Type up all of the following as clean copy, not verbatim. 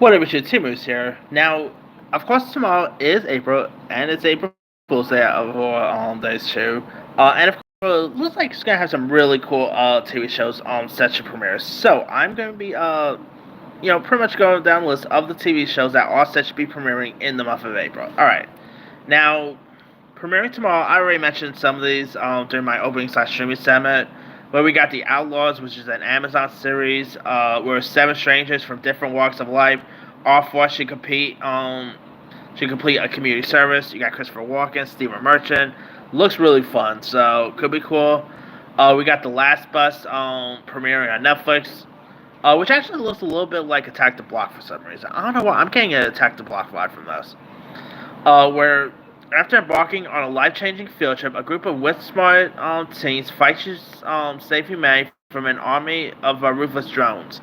What up, it's your Timmers here. Now, of course, tomorrow is April, and it's April Fool's Day of our days too. And of course, it looks like it's gonna have some really cool TV shows set to premiere. So I'm gonna be pretty much going down the list of the TV shows that are set to be premiering in the month of April. All right, now premiering tomorrow. I already mentioned some of these during my opening slash streaming segment. Where we got The Outlaws, which is an Amazon series, where seven strangers from different walks of life all forced to compete to complete a community service. You got Christopher Walken, Stephen Merchant. Looks really fun, so could be cool. We got The Last Bus premiering on Netflix, which actually looks a little bit like Attack the Block for some reason. I don't know why. I'm getting an Attack the Block vibe from this. Where after embarking on a life-changing field trip, a group of wit-smart teens fight to save humanity from an army of ruthless drones.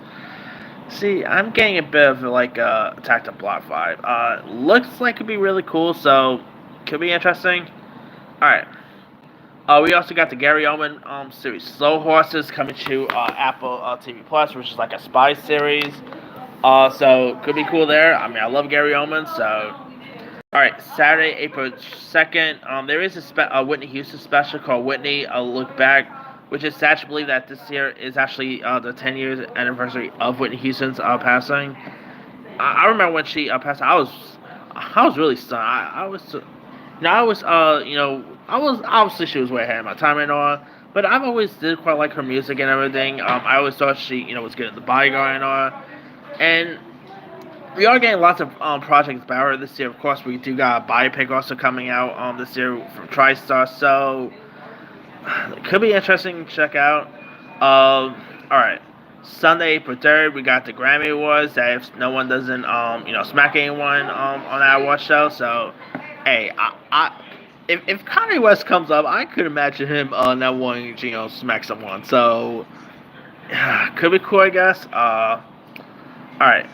See, I'm getting a bit of like Attack the Block vibe. Looks like it'd be really cool, so could be interesting. All right. We also got the Gary Oldman series Slow Horses coming to Apple TV Plus, which is like a spy series. So could be cool there. I mean, I love Gary Oldman, so. All right, Saturday, April 2nd. There is a Whitney Houston special called Whitney: A Look Back, which is sad to believe that this year is actually the 10 years anniversary of Whitney Houston's passing. I remember when she passed. I was really stunned. I was obviously she was way ahead of my time and all, but I've always did quite like her music and everything. I always thought she was good at The Bodyguard and all, and we are getting lots of projects about her this year. Of course, we do got a biopic also coming out this year from TriStar, so it could be interesting to check out. All right, Sunday, April 3rd, we got the Grammy Awards. That if no one doesn't smack anyone on that award show, so hey, if Kanye West comes up, I could imagine him not wanting to smack someone. So could be cool, I guess. All right.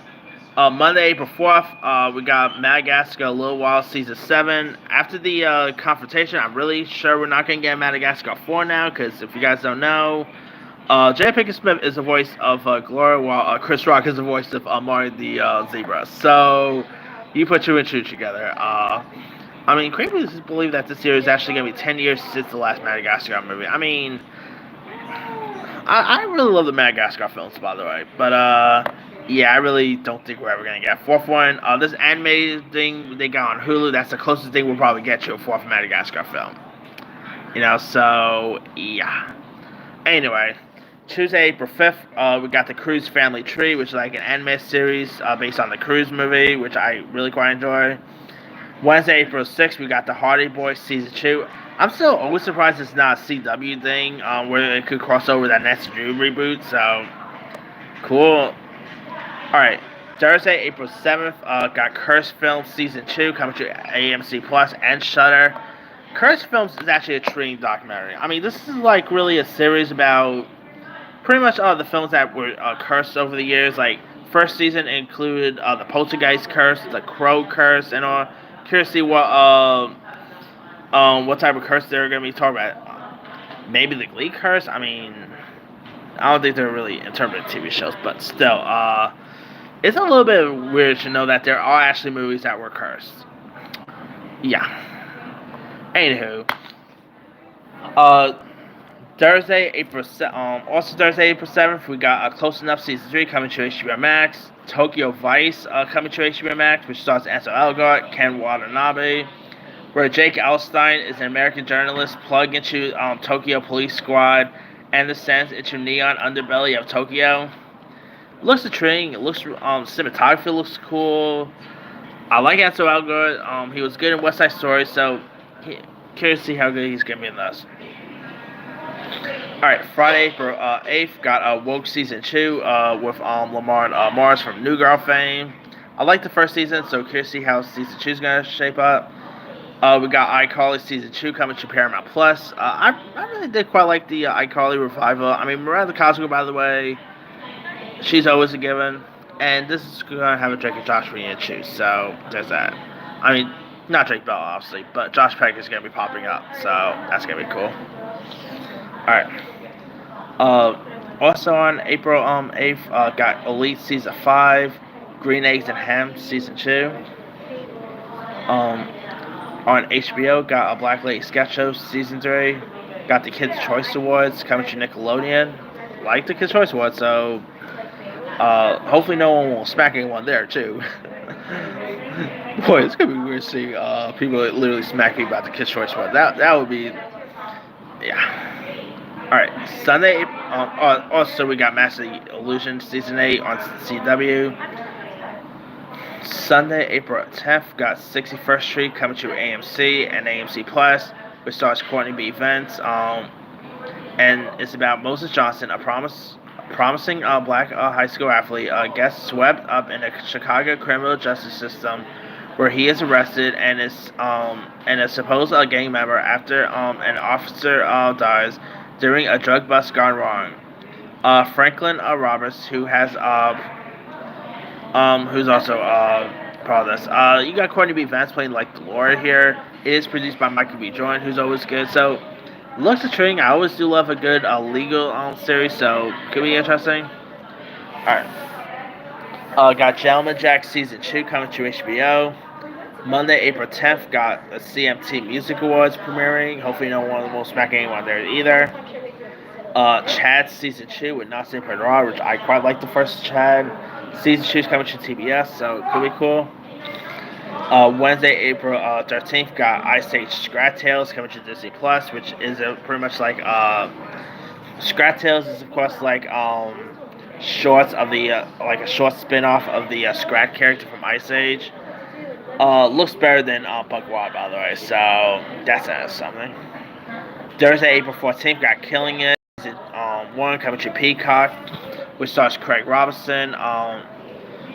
Monday, April 4th, we got Madagascar A Little While Season 7. After the confrontation, I'm really sure we're not going to get Madagascar 4 now, because if you guys don't know, Jada Pinkett Smith is the voice of Gloria, while Chris Rock is the voice of Marty the Zebra. So, you put two and two together. I mean, creepers believe that this year is actually going to be 10 years since the last Madagascar movie. I mean, I really love the Madagascar films, by the way, but yeah, I really don't think we're ever gonna get a fourth one. This animated thing they got on Hulu, that's the closest thing we'll probably get to a fourth Madagascar film. So yeah. Anyway, Tuesday, April 5th, we got the Cruise Family Tree, which is like an anime series based on the Cruise movie, which I really quite enjoy. Wednesday, April 6th, we got the Hardy Boys Season 2. I'm still always surprised it's not a CW thing where it could cross over that Nancy Drew reboot, so cool. Alright, Thursday, April 7th, got Cursed Films Season 2 coming to AMC Plus and Shudder. Cursed Films is actually a training documentary. I mean, this is like really a series about pretty much all the films that were cursed over the years. Like, first season included the Poltergeist curse, the Crow curse, and all. Curious to see what type of curse they're going to be talking about. Maybe the Glee curse? I mean, I don't think they're really interpreting TV shows, but still, it's a little bit weird to know that there are actually movies that were cursed. Yeah. Anywho, Thursday, April 7th, we got Close Enough Season 3 coming to HBO Max. Tokyo Vice coming to HBO Max, which stars Ansel Elgort, Ken Watanabe, where Jake Elstein is an American journalist plugged into Tokyo Police Squad and descends into neon underbelly of Tokyo. Looks intriguing. It looks cinematography looks cool. I like Ansel Elgort. He was good in West Side Story, so curious to see how good he's gonna be in this. Alright, Friday, April 8th, got Woke Season 2 with Lamar Mars from New Girl fame. I like the first season, so curious to see how Season 2 is going to shape up. We got iCarly Season 2 coming to Paramount Plus. I really did quite like the iCarly revival. I mean, Miranda Cosgrove, by the way, she's always a given. And this is going to have a Drake and Josh reunion too, so there's that. I mean, not Drake Bell, obviously, but Josh Peck is going to be popping up, so that's going to be cool. Alright. Also on April 8th, got Elite Season 5. Green Eggs and Ham season 2. Um, on HBO, got a Black Lady Sketch Show season 3. Got the Kids Choice Awards coming to Nickelodeon. Like the Kids Choice Awards, so hopefully no one will smack anyone there too. Boy, it's gonna be weird seeing people literally smacking about the Kids Choice Awards. That would be, yeah. All right, Sunday. Also, we got Master Illusion season 8 on CW. Sunday, April 10th, got 61st Street coming to AMC and AMC Plus, which stars Courtney B. Vance. And it's about Moses Johnson, a promising black high school athlete, gets swept up in the Chicago criminal justice system, where he is arrested and is a supposed gang member after an officer dies during a drug bust gone wrong. Franklin Roberts, who's also part of this. You got Courtney B. Vance playing like Laura here. It is produced by Michael B. Jordan, who's always good. So, looks intriguing. I always do love a good legal series, so could be interesting. Alright. Got Gentleman Jack season 2 coming to HBO. Monday, April 10th, got the CMT Music Awards premiering. Hopefully no one will smack anyone there either. Chad season 2 with Nassim Pedrad, which I quite like the first Chad. Season 2 is coming to TBS, so it could be cool. Wednesday, April 13th, got Ice Age Scrat Tales coming to Disney Plus, which is pretty much like Scrat Tales is of course like shorts of the like a short spin-off of the Scrat character from Ice Age. Looks better than Buck Wild, by the way, so that's something. Thursday, April 14th, got Killing It. Season 1 coming to Peacock, which stars Craig Robinson,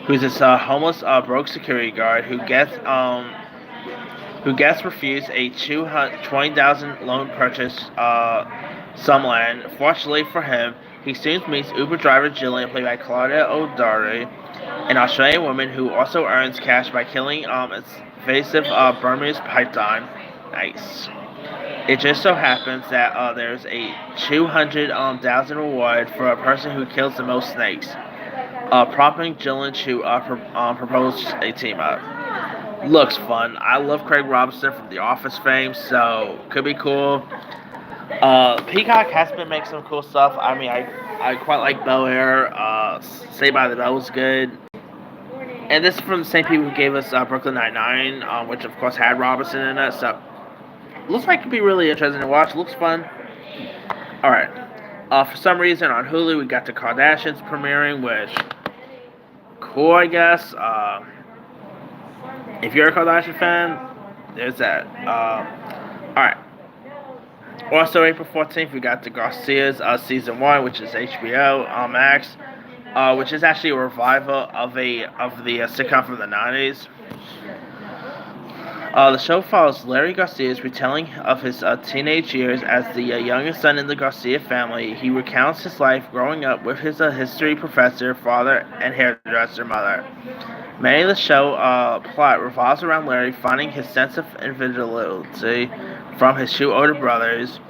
who's this homeless broke security guard who gets refused a $20,000 loan purchase some land. Fortunately for him, he soon meets Uber driver Jillian, played by Claudia O'Doherty, an Australian woman who also earns cash by killing invasive Burmese python. Nice. It just so happens that there's a $200,000 reward for a person who kills the most snakes, prompting Jillian to propose a team up. Looks fun. I love Craig Robinson from The Office fame, so could be cool. Peacock has been making some cool stuff. I mean, I quite like Bel Air. Saved by the Bell was good. And this is from the same people who gave us Brooklyn Nine-Nine, which of course had Robinson in it, so looks like it could be really interesting to watch. Looks fun. Alright. For some reason on Hulu we got The Kardashians premiering, which cool, I guess. If you're a Kardashian fan, there's that. Alright. Also April 14th we got The Garcias season 1, which is HBO Max, which is actually a revival of the sitcom from the 90s. The show follows Larry Garcia's retelling of his teenage years as the youngest son in the Garcia family. He recounts his life growing up with his history professor, father, and hairdresser mother. Many of the show plot revolves around Larry finding his sense of individuality from his two older brothers,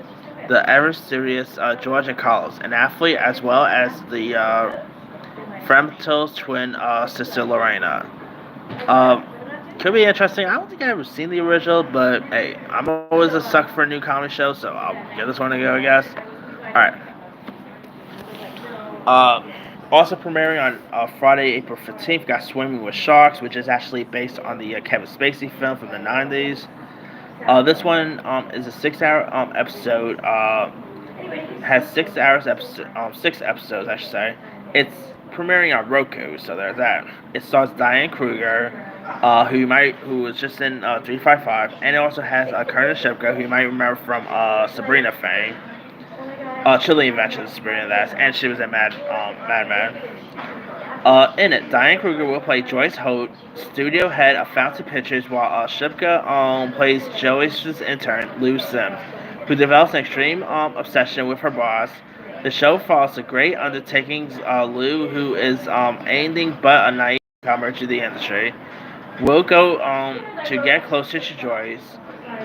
the ever-serious George and Carlos, an athlete, as well as the Fremdel's twin sister Lorena. Could be interesting. I don't think I've ever seen the original, but hey, I'm always a sucker for a new comedy show, so I'll give this one a go, I guess. Alright. Also premiering on Friday, April 15th, got Swimming with Sharks, which is actually based on the Kevin Spacey film from the 90s. This one is a 6-hour episode. Has 6 episodes, I should say. It's premiering on Roku, so there's that. It stars Diane Kruger, who was just in 355, and it also has Kernan Shipka, who you might remember from Sabrina fame, Chilling Adventures of Sabrina, and she was in Mad Men. In it, Diane Kruger will play Joyce Holt, studio head of Fountain Pictures, while Shipka plays Joyce's intern, Lou Sim, who develops an extreme obsession with her boss. The show follows the great undertakings Lou, who is anything but a naive newcomer to the industry, will go to get closer to Joyce.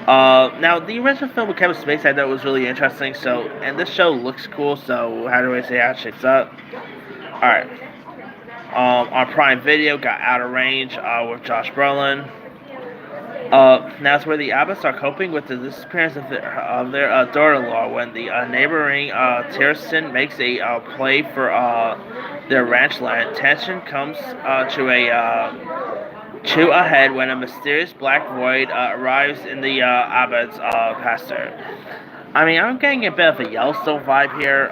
Now, the original film with Kevin Spacey I thought was really interesting, and this show looks cool, so how do I say how it shapes up? Alright. On Prime Video, got Out of Range with Josh Brolin. Now it's where the Abbotts are coping with the disappearance of their daughter-in-law when the neighboring Tierson makes a play for their ranch land. Tension comes to a head when a mysterious black void arrives in the Abbott's pasture. I mean, I'm getting a bit of a Yellowstone vibe here,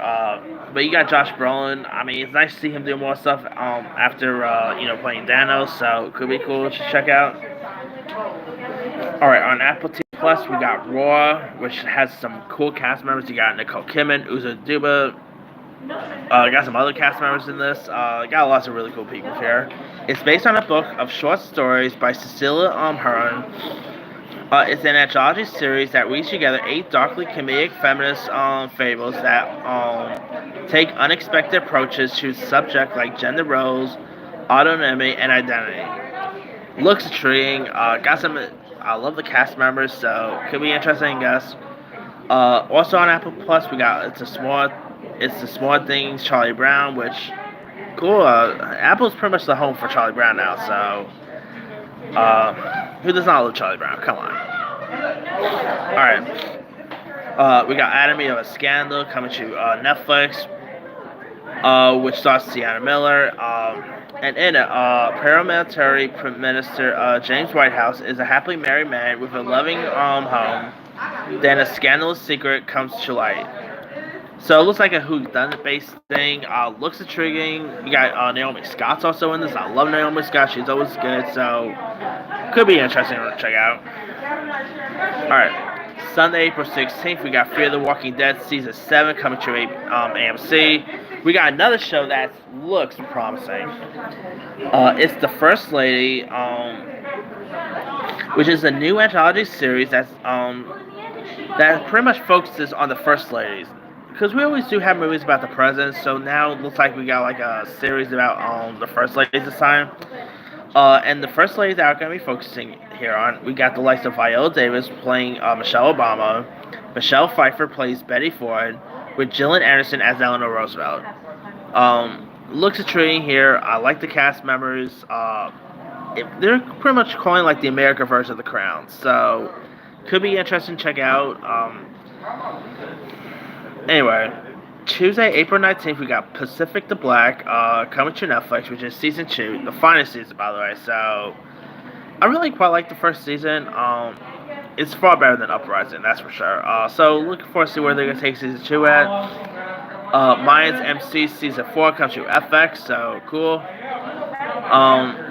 but you got Josh Brolin. I mean, it's nice to see him do more stuff after playing Thanos, so it could be cool to check out. All right, on Apple TV Plus, we got Raw, which has some cool cast members. You got Nicole Kidman, Uzo Aduba. Got some other cast members in this. Got lots of really cool people here. It's based on a book of short stories by Cecilia Ahern. It's an anthology series that weaves together 8 darkly comedic feminist fables that take unexpected approaches to subjects like gender roles, autonomy, and identity. Looks intriguing. Got some. I love the cast members, so could be interesting, I guess. Also on Apple Plus, we got It's the Small Things, Charlie Brown, which cool. Apple's pretty much the home for Charlie Brown now, so who does not love Charlie Brown? Come on. All right. We got Anatomy of a Scandal coming to Netflix, which stars Sienna Miller. And in it, paramilitary Minister James Whitehouse is a happily married man with a loving home. Then a scandalous secret comes to light. So it looks like a whodunit based thing. Looks intriguing. You got Naomi Scott's also in this. I love Naomi Scott. She's always good. So could be interesting to check out. All right. Sunday, April 16th, we got Fear the Walking Dead Season 7 coming to AMC. We got another show that looks promising. It's The First Lady, which is a new anthology series that pretty much focuses on the First Ladies. Because we always do have movies about the presidents, so now it looks like we got like a series about the First Ladies this time. And the First Ladies that are going to be focusing here on, we got the likes of Viola Davis playing Michelle Obama. Michelle Pfeiffer plays Betty Ford, with Gillian Anderson as Eleanor Roosevelt. Looks intriguing here. I like the cast members. They're pretty much calling like the America version of The Crown, so could be interesting to check out. Anyway, Tuesday, April 19th, we got Pacific the Black coming to Netflix, which is season 2, the finest season, by the way. So I really quite like the first season. It's far better than Uprising, that's for sure. So looking forward to see where they're going to take season 2 at. Mayans MC season 4 comes to FX, so cool.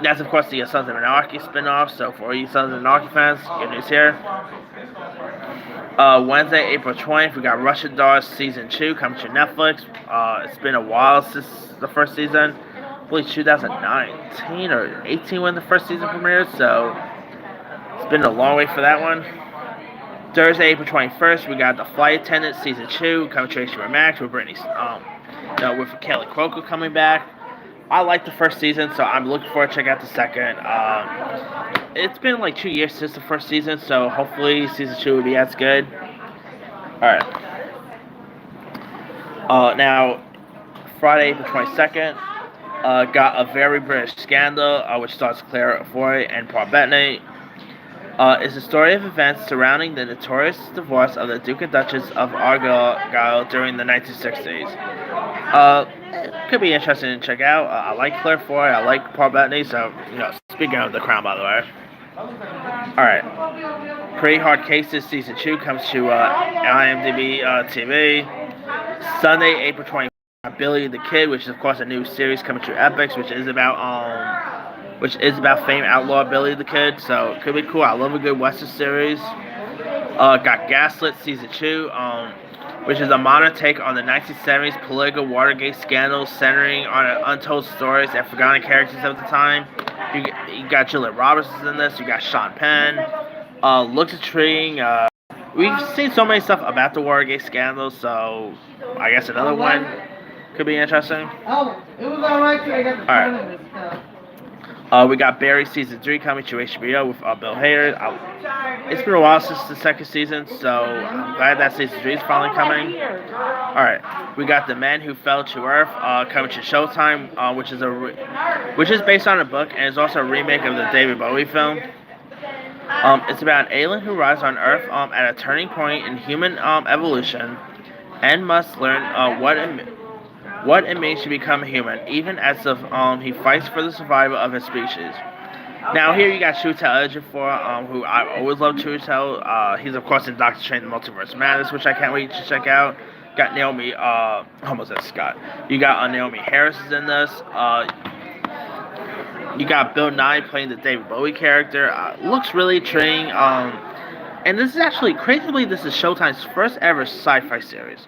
That's of course the Sons of Anarchy spinoff, so for you Sons of Anarchy fans, good news here. Wednesday, April 20th, we got Russian Dolls season 2 coming to Netflix. It's been a while since the first season. I believe 2019 or 18 when the first season premiered, so it's been a long wait for that one. Thursday, April 21st, we got The Flight Attendant season 2 coming to HBO Max with with Kelly Cuoco coming back. I like the first season, so I'm looking forward to check out the second. It's been like 2 years since the first season, so hopefully season 2 will be as good. Alright. Now, Friday, April 22nd, got A Very British Scandal, which stars Claire Foy and Paul Bettany. It's a story of events surrounding the notorious divorce of the Duke and Duchess of Argyll during the 1960s. Could be interesting to check out. I like Claire Foy, I like Paul Bettany, so, speaking of The Crown, by the way. Alright. Pretty Hard Cases Season 2 comes to IMDb TV. Sunday, April 24th, Billy the Kid, which is, of course, a new series coming to Epix, which is about famed outlaw Billy the Kid, so it could be cool. I love a good Western series. Got Gaslit Season 2, which is a modern take on the 1970s political Watergate scandal centering on untold stories and forgotten characters of the time. You got Julia Roberts in this, you got Sean Penn. Looks intriguing. We've seen so many stuff about the Watergate scandal, so I guess another one could be interesting. Oh, it was alright till I got the We got Barry season 3 coming to HBO with Bill Hader. It's been a while since the second season, so I'm glad that season 3 is finally coming. Alright, we got The Man Who Fell to Earth coming to Showtime, which is based on a book and is also a remake of the David Bowie film. It's about an alien who arrives on Earth at a turning point in human evolution and must learn what it means to become a human, even as he fights for the survival of his species. Now here you got Chiwetel Ejiofor, who I always loved Chiwetel. He's of course in Doctor Strange: The Multiverse of Madness, which I can't wait to check out. Got Naomi, almost said Scott. You got Naomi Harris is in this. You got Bill Nye playing the David Bowie character. Looks really intriguing. And this is actually, crazily, this is Showtime's first ever sci-fi series.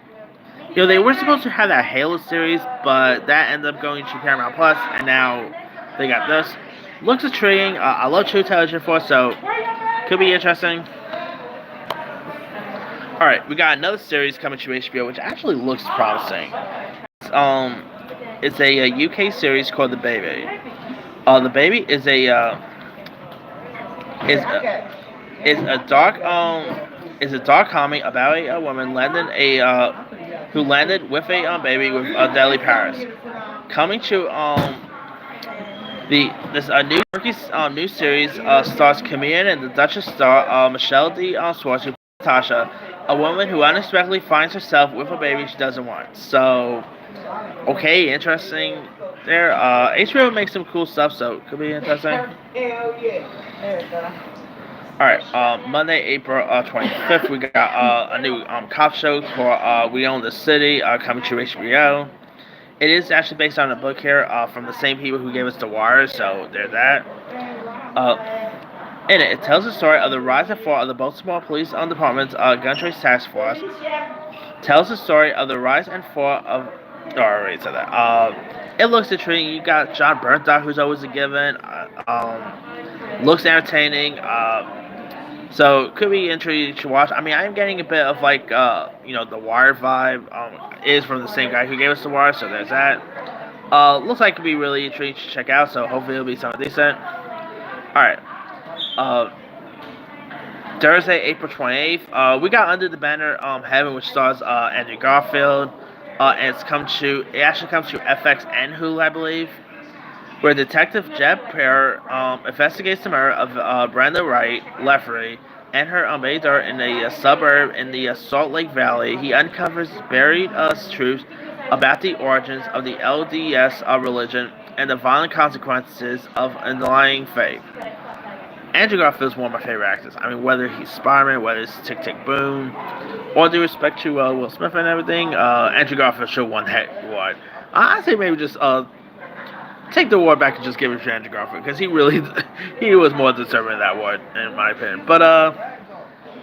You know, they were supposed to have that Halo series, but that ended up going to Paramount Plus, and now they got this. Looks intriguing. I love Chiwetel Ejiofor, so could be interesting. Alright, we got another series coming to HBO, which actually looks promising. It's a UK series called The Baby. The Baby is a dark comedy about a woman who landed with a baby with a deadly virus. Coming to new series stars comedian and the Duchess star Michelle D. Schwartz, who plays Natasha, a woman who unexpectedly finds herself with a baby she doesn't want. So, okay, interesting. There, HBO makes some cool stuff, so it could be interesting. Alright, Monday, April 25th, we got a new cop show called We Own the City coming to HBO. It is actually based on a book here from the same people who gave us The Wire, so there's that. In it tells the story of the rise and fall of the Baltimore Police Department's Gun Trace Task Force. Tells the story of the rise and fall of... Oh, I already said that. It looks intriguing. You got John Bernthal, who's always a given. Looks entertaining. So could be intriguing to watch. I mean, I'm getting a bit of like The Wire vibe. It is from the same guy who gave us The Wire, so there's that. Looks like it could be really intriguing to check out. So hopefully it'll be something decent. All right. Thursday, April 28th. We got Under the Banner Heaven, which stars Andrew Garfield. And it actually comes to FX and Hulu, I believe, where Detective Jeb Pear investigates the murder of Brenda Wright Leffery and her baby daughter in a suburb in the Salt Lake Valley. He uncovers buried truths about the origins of the LDS religion and the violent consequences of underlying faith. Andrew Garfield is one of my favorite actors. I mean, whether he's Spider-Man, whether it's Tick Tick Boom, all due respect to Will Smith and everything, Andrew Garfield should have won that award. I say maybe just take the award back and just give it to Andrew Garfield, because he was more deserving of that award, in my opinion. But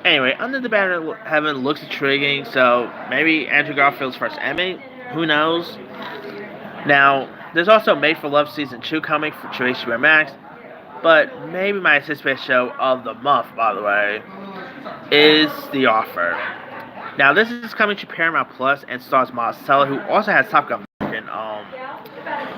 anyway, Under the Banner of Heaven looks intriguing, so maybe Andrew Garfield's first Emmy. Who knows? Now, there's also Made for Love Season 2 coming to HBO Max. But maybe my anticipated show of the month, by the way, is The Offer. Now, this is coming to Paramount Plus and stars Miles Teller, who also has Top Gun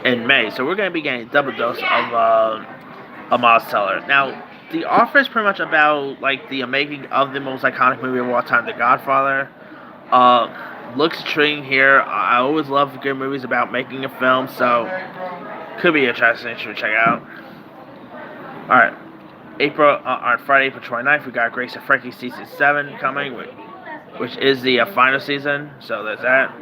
in May. So we're going to be getting a double dose of Miles Teller. Now, The Offer is pretty much about like the making of the most iconic movie of all time, The Godfather. Looks intriguing here. I always love good movies about making a film, so could be interesting to check out. Alright, on Friday, April 29th, we got Grace and Frankie Season 7 coming, which is the final season, so there's that.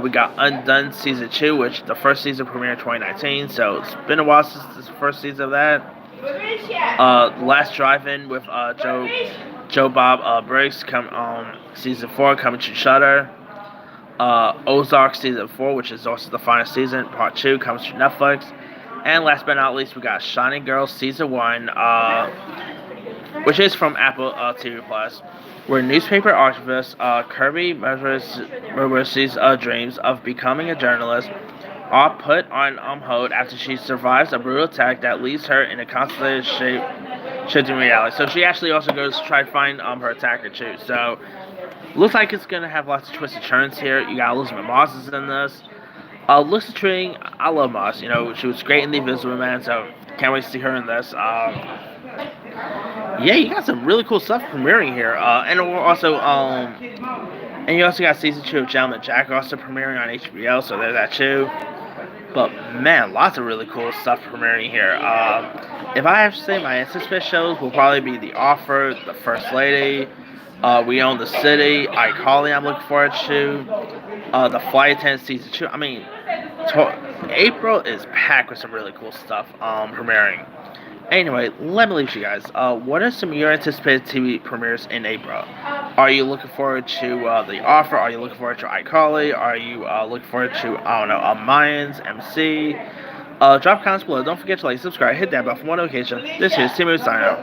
We got Undone Season 2, which the first season premiered in 2019, so it's been a while since the first season of that. Last Drive-In with Joe Bob Briggs, Season 4 coming to Shudder. Ozark Season 4, which is also the final season, Part 2, comes to Netflix. And last but not least, we got Shining Girls Season 1, which is from Apple TV Plus, where newspaper archivist Kirby Mercer's dreams of becoming a journalist are put on hold after she survives a brutal attack that leaves her in a constellated shift in reality. So she actually also goes to try to find her attacker too. So looks like it's going to have lots of twists and turns here. You got Elizabeth Moss is in this. Looks intriguing. I love Moss. You know, she was great in The Invisible Man, so Can't wait to see her in this. Yeah, you got some really cool stuff premiering here. And we're also and you also got season 2 of Gentleman Jack also premiering on HBO, so there's that too. But man, lots of really cool stuff premiering here. If I have to say, my anticipated shows will probably be The Offer, The First Lady, We Own the City, iCarly. I'm looking forward to The Flight Attendant season 2. I mean, April is packed with some really cool stuff premiering. Anyway, let me leave you guys. What are some of your anticipated TV premieres in April? Are you looking forward to The Offer? Are you looking forward to iCarly? Are you looking forward to, I don't know, Mayans, MC? Drop comments below. Don't forget to like, subscribe, hit that bell for more notifications. This is Timu signing out.